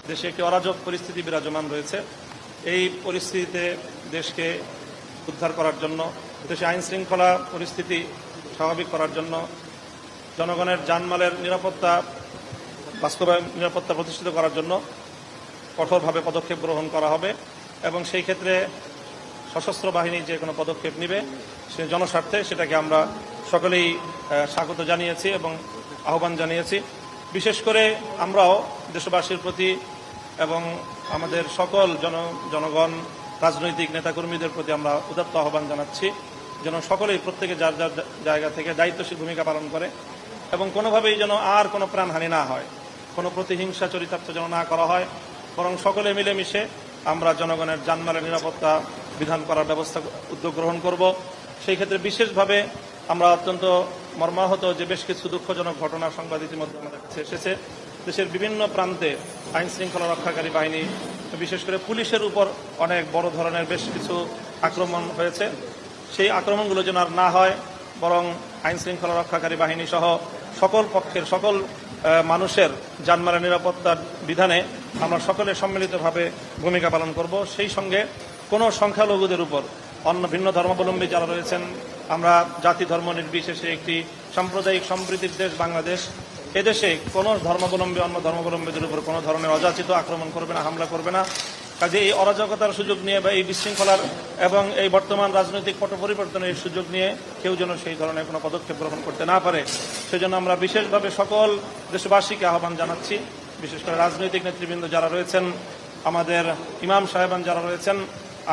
দেশে একটি অরাজক পরিস্থিতি বিরাজমান রয়েছে। এই পরিস্থিতিতে দেশকে উদ্ধার করার জন্য, দেশে আইন শৃঙ্খলা পরিস্থিতি স্বাভাবিক করার জন্য, জনগণের জানমালের নিরাপত্তা বাস্তবায়ন, নিরাপত্তা প্রতিষ্ঠিত করার জন্য কঠোরভাবে পদক্ষেপ গ্রহণ করা হবে এবং সেই ক্ষেত্রে সশস্ত্র বাহিনী যে কোনো পদক্ষেপ নেবে সে জনস্বার্থে, সেটাকে আমরা সকলেই স্বাগত জানিয়েছি এবং আহ্বান জানিয়েছি। বিশেষ করে আমরাও দেশবাসীর প্রতি এবং আমাদের সকল জনগণ, রাজনৈতিক নেতাকর্মীদের প্রতি আমরা উদাত্ত আহ্বান জানাচ্ছি যেন সকলেই প্রত্যেকে যার যার জায়গা থেকে দায়িত্বশীল ভূমিকা পালন করে এবং কোনোভাবেই যেন আর কোনো প্রাণহানি না হয়, কোনো প্রতিহিংসা চরিতার্থ যেন না করা হয়, বরং সকলে মিলেমিশে আমরা জনগণের জানমালের নিরাপত্তা বিধান করার ব্যবস্থা উদ্যোগ গ্রহণ করব। সেই ক্ষেত্রে বিশেষভাবে আমরা অত্যন্ত মর্মাহত যে বেশ কিছু দুঃখজনক ঘটনা সংবাদ ইতিমধ্যে আমাদের কাছে এসেছে। দেশের বিভিন্ন প্রান্তে আইন শৃঙ্খলা রক্ষাকারী বাহিনী, বিশেষ করে পুলিশের উপর অনেক বড় ধরনের বেশ কিছু আক্রমণ হয়েছে। সেই আক্রমণগুলো যেন আর না হয়, বরং আইন শৃঙ্খলা রক্ষাকারী বাহিনী সহ সকল পক্ষের, সকল মানুষের জানমালের নিরাপত্তার বিধানে আমরা সকলে সম্মিলিতভাবে ভূমিকা পালন করব। সেই সঙ্গে কোনো সংখ্যালঘুদের উপর, অন্য ভিন্ন ধর্মাবলম্বী যারা রয়েছেন, আমরা জাতি ধর্ম নির্বিশেষে একটি সাম্প্রদায়িক সম্প্রীতির দেশ বাংলাদেশ, এদেশে কোনো ধর্মাবলম্বী অন্য ধর্মাবলম্বীদের উপর কোনো ধরনের অযাচিত আক্রমণ করবে না, হামলা করবে না। কাজে এই অরাজকতার সুযোগ নিয়ে বা এই বিশৃঙ্খলার এবং এই বর্তমান রাজনৈতিক পট পরিবর্তনের সুযোগ নিয়ে কেউ যেন সেই ধরনের কোনো পদক্ষেপ গ্রহণ করতে না পারে, সেজন্য আমরা বিশেষভাবে সকল দেশবাসীকে আহ্বান জানাচ্ছি। বিশেষ করে রাজনৈতিক নেতৃবৃন্দ যারা রয়েছেন, আমাদের ইমাম সাহেবান যারা রয়েছেন,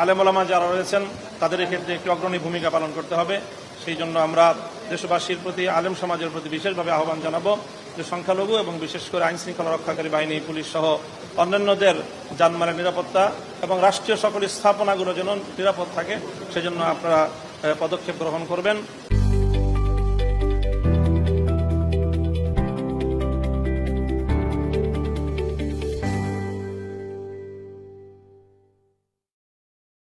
আলেম ওলামা যারা রয়েছেন, তাদের ক্ষেত্রে একটি অগ্রণী ভূমিকা পালন করতে হবে। সেই জন্য আমরা দেশবাসীর প্রতি, আলেম সমাজের প্রতি বিশেষভাবে আহ্বান জানাবো যে সংখ্যালঘু এবং বিশেষ করে আইন শৃঙ্খলা রক্ষাকারী বাহিনী, পুলিশ সহ অন্যান্যদের জানমালের নিরাপত্তা এবং রাষ্ট্রীয় সকল স্থাপনাগুলো যেন নিরাপদ থাকে, সেজন্য আপনারা পদক্ষেপ গ্রহণ করবেন।